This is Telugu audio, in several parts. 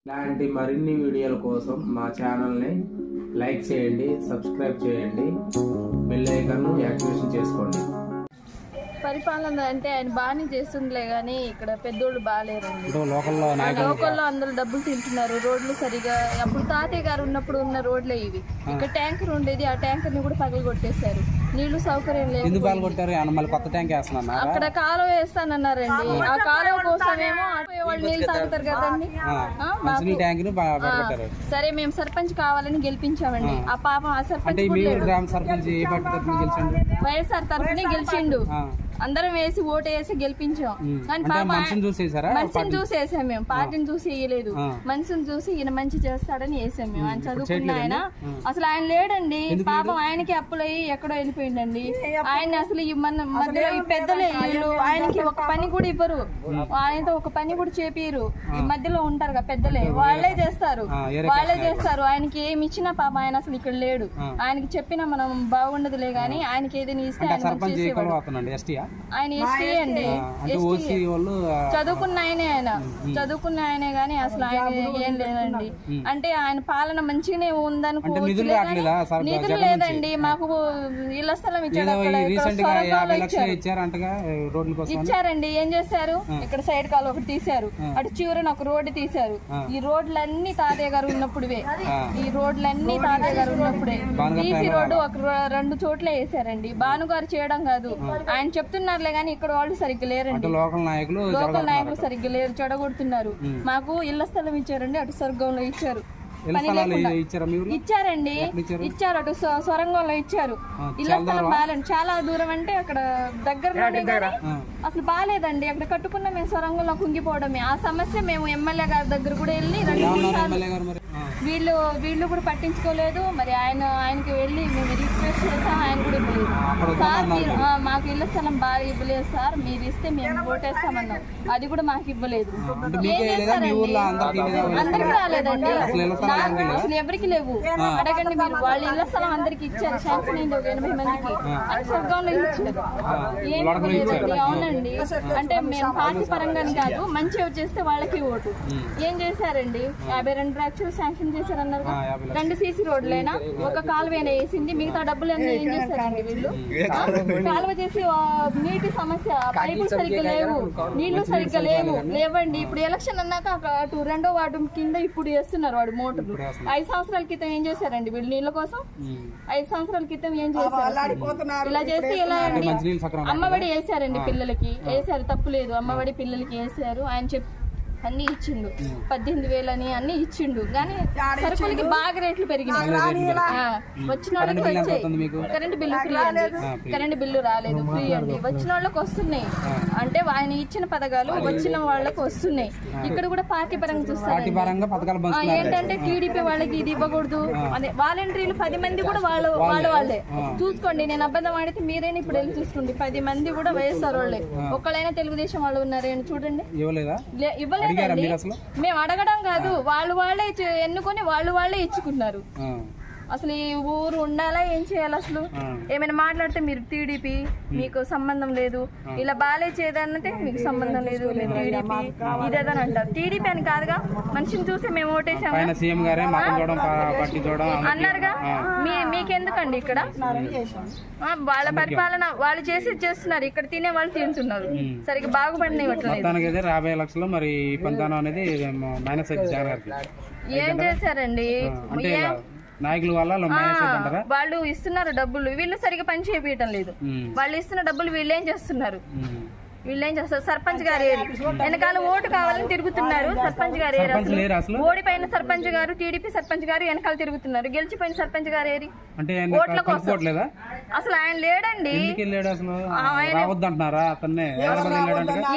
ఇలాంటి మరిన్ని వీడియోల కోసం మా ఛానల్ని లైక్ చేయండి, సబ్స్క్రైబ్ చేయండి, బెల్ ఐకాన్ యాక్టివేషన్ చేసుకోండి. పరిపాలన అంటే ఆయన బాగానే చేస్తుండలే కానీ ఇక్కడ పెద్దోళ్ళు బాగాలేరండి. లోకల్లో అందరూ డబ్బులు తింటున్నారు. రోడ్లు సరిగా అప్పుడు తాతయ్య గారు ఉన్నప్పుడు ఉన్న రోడ్లే ఇవి. ఇక్కడ ట్యాంకర్ ఉండేది, ఆ ట్యాంకర్ ని కూడా పగలు కొట్టేశారు. నీళ్లు సౌకర్యం లేదు. అక్కడ కాలువ వేస్తానన్నారండి. ఆ కాలువ కోసమేమో వాళ్ళు నీళ్లు తాగుతారు కదండి. సరే మేము సర్పంచ్ కావాలని గెలిపించామండి. ఆ పాపం ఆ సర్పంచ్ వైఎస్ఆర్ తరఫున గెలిచిండు. అందరం వేసి ఓటు వేసి గెలిపించాం. కానీ మనిషిని చూసి వేసాం మేము, పార్టీని చూసి వేయలేదు. మనిషిని చూసి ఈయన మంచి చేస్తాడని వేసాం మేము. ఆయన చదువుకున్న ఆయన అసలు ఆయన లేడండి. పాపం ఆయనకి అప్పులయ్యి ఎక్కడో వెళ్ళిపోయిందండి. ఆయన అసలు ఈ మధ్యలో ఈ పెద్దలే వీళ్ళు ఆయనకి ఒక పని కూడా ఇవ్వరు. ఆయనతో ఒక పని కూడా చేపియరు. ఈ మధ్యలో ఉంటారు కదా పెద్దలే, వాళ్ళే చేస్తారు. ఆయనకి ఏమి ఇచ్చినా పాపం ఆయన అసలు ఇక్కడ లేడు. ఆయనకి చెప్పినా మనం బాగుండదులే గానీ ఆయనకి ఏదైనా ఇస్తే ఆయన ఎస్టీ అండి. చదువుకున్న ఆయనే గానీ అసలు ఆయన ఏం లేదండి. అంటే ఆయన పాలన మంచిగానే ఉందనుకోవచ్చు. నిధులు లేదండి. మాకు ఇళ్ల స్థలం ఇచ్చారండి. ఏం చేశారు? ఇక్కడ సైడ్ కాలు ఒకటి తీశారు, అటు చివరన ఒక రోడ్డు తీశారు. ఈ రోడ్లన్నీ తాతయ్య గారు ఉన్నప్పుడువే. తీసి రోడ్డు ఒక 2 చోట్ల వేసారండి. భానుగారు చేయడం కాదు, ఆయన చెప్తున్నారులే గానీ ఇక్కడ వాళ్ళు సరిగ్గా లేరండి. లోకల్ నాయకులు సరిగ్గా లేరు, చెడగొడుతున్నారు. మాకు ఇళ్ల స్థలం ఇచ్చారండి, అటు స్వర్గంలో ఇచ్చారు. ఇచ్చారు అటు సొరంగంలో ఇచ్చారు. ఇళ్ల స్థలం బాగాలేదు. చాలా దూరం అంటే అక్కడ దగ్గర అసలు బాగాలేదండి. అక్కడ కట్టుకున్న మేము సొరంగంలో కుంగిపోవడమే. ఆ సమస్య మేము ఎమ్మెల్యే గారి దగ్గర కూడా వెళ్ళి 2-3 సార్లు వీళ్ళు కూడా పట్టించుకోలేదు. మరి ఆయనకి వెళ్ళి మేము రిక్వెస్ట్ చేసాం, ఆయన కూడా ఇవ్వలేదు. సార్ మాకు ఇళ్ల స్థలం బాగా ఇవ్వలేదు సార్, మీరు ఇస్తే మేము ఓటేస్తామన్నాం. అది కూడా మాకు ఇవ్వలేదు. ఏం చేస్తారండి? అందరికి రాలేదండి, అసలు ఎవరికి లేవు. అడగండి మీరు. వాళ్ళ ఇళ్ల స్థలం అందరికి ఇచ్చారు. శాంక్షన్ అయింది 80 మందికి. అది స్వర్గంలో ఇచ్చారు. ఏం ఇవ్వలేదండి. అవునండి, అంటే మేము పార్టీ పరంగాని కాదు, మంచిగా చేస్తే వాళ్ళకి ఓటు. ఏం చేశారండి? 52 లక్షలు శాంక్షన్ చేశారన్నారు. 2 సీసీ రోడ్లైనా ఒక కాలువైనా వేసింది. మిగతా డబ్బులన్నీ ఏం చేశారండి వీళ్ళు? కాలువ చేసి నీటి సమస్య, పైపులు సరిగ్గా లేవు, నీళ్లు సరిగ్గా లేవండి. ఇప్పుడు ఎలక్షన్ అన్నాక అటు 2వ వార్డు కింద ఇప్పుడు వేస్తున్నారు వాడు మోటార్లు. 5 సంవత్సరాల క్రితం ఏం చేశారండి వీళ్ళు నీళ్ల కోసం? 5 సంవత్సరాల క్రితం ఏం చేశారు? ఇలా చేస్తే ఎలా అండి? అమ్మఒడి వేసారండి పిల్లలకి, వేసారు, తప్పు లేదు. అమ్మఒడి పిల్లలకి వేసారు. ఆయన అన్ని ఇచ్చిండు. 18,000 అని అన్ని ఇచ్చిండు. కానీ సరుకులకి బాగా రేట్లు పెరిగినాయి. వచ్చిన వాళ్ళకి వచ్చాయి. కరెంట్ బిల్లు ఫ్రీ అండి. కరెంట్ బిల్లు రాలేదు, ఫ్రీ అండి. వచ్చిన వాళ్ళకి వస్తున్నాయి. అంటే ఆయన ఇచ్చిన పథకాలు వచ్చిన వాళ్ళకి వస్తున్నాయి. ఇక్కడ కూడా పార్టీ పరంగా చూస్తారు. ఏంటంటే టీడీపీ వాళ్ళకి ఇది ఇవ్వకూడదు. అదే వాలంటీర్లు 10 మంది కూడా వాళ్ళే. చూసుకోండి, నేను అబద్ధం ఆడితే మీరైనా ఇప్పుడు వెళ్ళి చూసుకోండి. 10 మంది కూడా వైఎస్ఆర్ వాళ్ళే. ఒక్కళ్ళైనా తెలుగుదేశం వాళ్ళు ఉన్నారేమో చూడండి. ఇవ్వలేదు. మేము అడగడం కాదు, వాళ్ళే ఎన్నుకొని వాళ్ళే ఇచ్చుకున్నారు. అసలు ఈ ఊరు ఉండాలా, ఏం చేయాలి? అసలు ఏమైనా మాట్లాడితే మీరు టీడీపీ, మీకు సంబంధం లేదు. ఇలా బాలే చేయదనంటే మీకు సంబంధం లేదు, టీడీపీ ఇదేదని అంటారు. టీడీపీ అని కాదుగా, మనిషిని చూసి మేము ఓటేసాము అన్నారుగా. మీకెందుకండి? ఇక్కడ వాళ్ళ పరిపాలన వాళ్ళు చేస్తున్నారు. ఇక్కడ తినే వాళ్ళు తింటున్నారు. సరిగ్గా బాగుపడినాయి. 50 లక్షలు మరి ఏం చేశారండి? నాయకుల వల్ల వాళ్ళు ఇస్తున్నారు డబ్బులు, వీళ్ళు సరిగా పని చేపించడం లేదు. వాళ్ళు ఇస్తున్న డబ్బులు వీళ్ళేం చేస్తారు? సర్పంచ్ గారు వెనకాల ఓటు కావాలని తిరుగుతున్నారు. సర్పంచ్ గారు ఓడిపోయిన సర్పంచ్ గారు, టీడీపీ సర్పంచ్ గారు వెనకాల తిరుగుతున్నారు. గెలిచిపోయిన సర్పంచ్ గారు ఓట్ల కోసం. అసలు ఆయన లేడండి.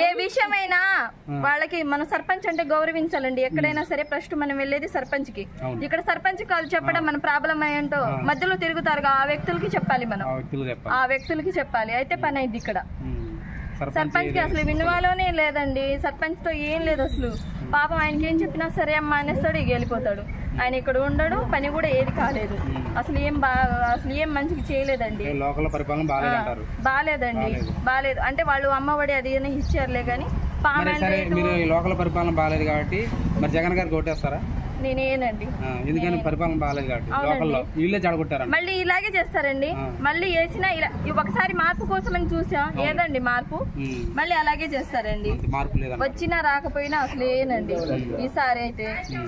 ఏ విషయమైనా వాళ్ళకి మన సర్పంచ్ అంటే గౌరవించాలండి. ఎక్కడైనా సరే ఫస్ట్ మనం వెళ్ళేది సర్పంచ్ కి. ఇక్కడ సర్పంచ్ కాదు చెప్పడం మన ప్రాబ్లం ఏంటో. మధ్యలో తిరుగుతారు, ఆ వ్యక్తులకి చెప్పాలి. మనం ఆ వ్యక్తులకి చెప్పాలి. అయితే పని అయింది. ఇక్కడ సర్పంచ్ కి అసలు వినువాలోనే లేదండి. సర్పంచ్ తో ఏం లేదు అసలు. పాపం ఆయనకి ఏం చెప్పినా సరే అమ్మ అనేస్తాడు, ఇక వెళ్ళిపోతాడు. ఆయన ఇక్కడ ఉండడు, పని కూడా ఏది కాలేదు. అసలు ఏం మంచిగా చేయలేదండి. బాగాలేదండి, బాగాలేదు. అంటే వాళ్ళు అమ్మఒడి అది ఇచ్చారులే కానీ మీరు లోకల్ పరిపాలన బాగాలేదు కాబట్టి మరి జగన్ గారికి ఓటేస్తారా? నేనేనండి. ఎందుకని పరిపాలన బాగాలేదు కాబట్టి లోకల్లో వీళ్ళే చెడగొట్టారు. మళ్ళీ ఇలాగే చేస్తారండి. మళ్ళీ వేసినా ఒకసారి మార్పు కోసం అని చూసాం, ఏదండి మార్పు? మళ్ళీ అలాగే చేస్తారండి. మార్పు లేదు, వచ్చినా రాకపోయినా అసలు ఏనండి. ఈసారి అయితే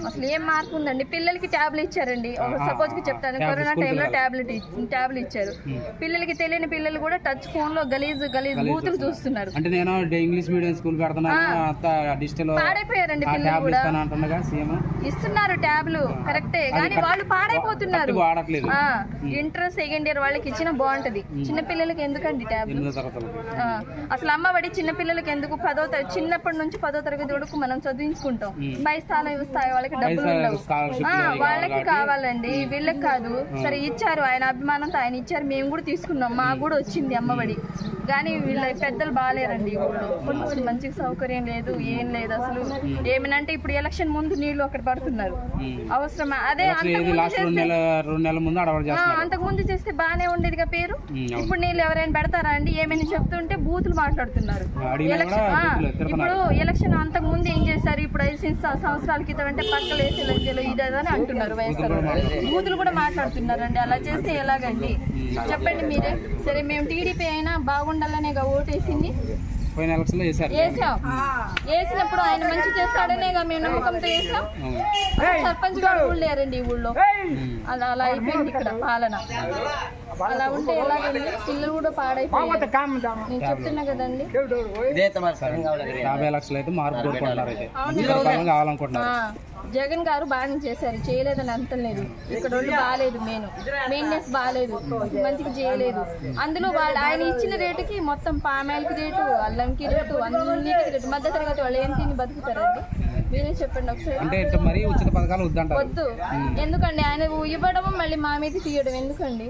అసలు ఏం మార్పు ఉందండి? పిల్లలకి ట్యాబ్లెట్ ఇచ్చారండి. సపోజ్ కి చెప్తాను, కరోనా టైంలో ట్యాబ్లెట్ ఇచ్చారు. పిల్లలకి తెలియని పిల్లలు కూడా టచ్ ఫోన్ లో గలీజ్ బూతులు చూస్తున్నారు. అంటే నేను ఇంగ్లీష్ మీడియం స్కూల్ పెడుతున్నాను, డిజిటల్ పాడైపోయారండి పిల్లలు కూడా. ఇస్తున్నారు ట్యాబ్లు కరెక్టే, కానీ వాళ్ళు పాడైపోతున్నారు. ఇంటర్ సెకండ్ ఇయర్ వాళ్ళకి ఇచ్చిన బాగుంటది. చిన్న పిల్లలకి ఎందుకండి ట్యాబ్లు? అసలు అమ్మఒడి చిన్న పిల్లలకి ఎందుకు? చిన్నప్పటి నుంచి 10వ తరగతి వరకు మనం చదివించుకుంటాం. పై స్థాయి వాళ్ళకి డబ్బులు ఉండవు, వాళ్ళకి కావాలండి, వీళ్ళకి కాదు. సరే ఇచ్చారు, ఆయన అభిమానంతో ఆయన ఇచ్చారు, మేము కూడా తీసుకున్నాం, మాకు కూడా వచ్చింది అమ్మఒడి. కానీ వీళ్ళ పెద్దలు బాగాలేరండి. కొంచెం మంచిగా సౌకర్యం లేదు, ఏం లేదు అసలు. ఏమనంటే ఇప్పుడు ఎలక్షన్ ముందు నీళ్లు అక్కడ పడుతున్నారు, అవసరమా? అదే అంతకు ముందు చేస్తే బానే ఉండేదిగా పేరు. ఇప్పుడు నీళ్ళు ఎవరైనా పెడతారా అండి? ఏమైనా చెప్తుంటే బూతులు మాట్లాడుతున్నారు. ఇప్పుడు ఎలక్షన్ అంతకు ముందు ఏం చేశారు? ఇప్పుడు 5 సంవత్సరాల క్రితం అంటే పక్కలు వేసి లంజలు ఇదని అంటున్నారు. వైఎస్ఆర్ బూతులు కూడా మాట్లాడుతున్నారండి. అలా చేస్తే ఎలాగండి చెప్పండి మీరే. సరే మేము టీడీపీ అయినా బాగుండాలనే ఓటేసింది. వేసినప్పుడు ఆయన మంచి చేస్తాడనే మేము నమ్మకంతో వేసాం. సర్పంచ్ గారు కూడా లేరండి ఈ ఊళ్ళో. అలా అయిపోయింది ఇక్కడ పాలన. అలా ఉంటే ఎలాగండి? పిల్లలు కూడా పాడైపోయారు. నేను చెప్తున్నా కదండి. 50 లక్షలు అయితే మార్పు కావాలనుకుంటున్నారు. జగన్ గారు బాగానే చేశారు, చేయలేదని అంతం లేదు. ఇక్కడ వాళ్ళు బాగాలేదు, మెయిన్నెస్ బాగాలేదు, మంచిగా చేయలేదు. అందులో ఆయన ఇచ్చిన రేటుకి మొత్తం పామాయిల్కి రేటు, అల్లంకి రేటు, అన్నిటికి రేటు. మధ్య తరగతి వాళ్ళు ఏం తిని బతుకుతారండి? మీరే చెప్పండి ఒకసారి. వద్దు. ఎందుకండి ఆయన ఇవ్వడం మళ్ళీ మా మీద తీయడం ఎందుకండి?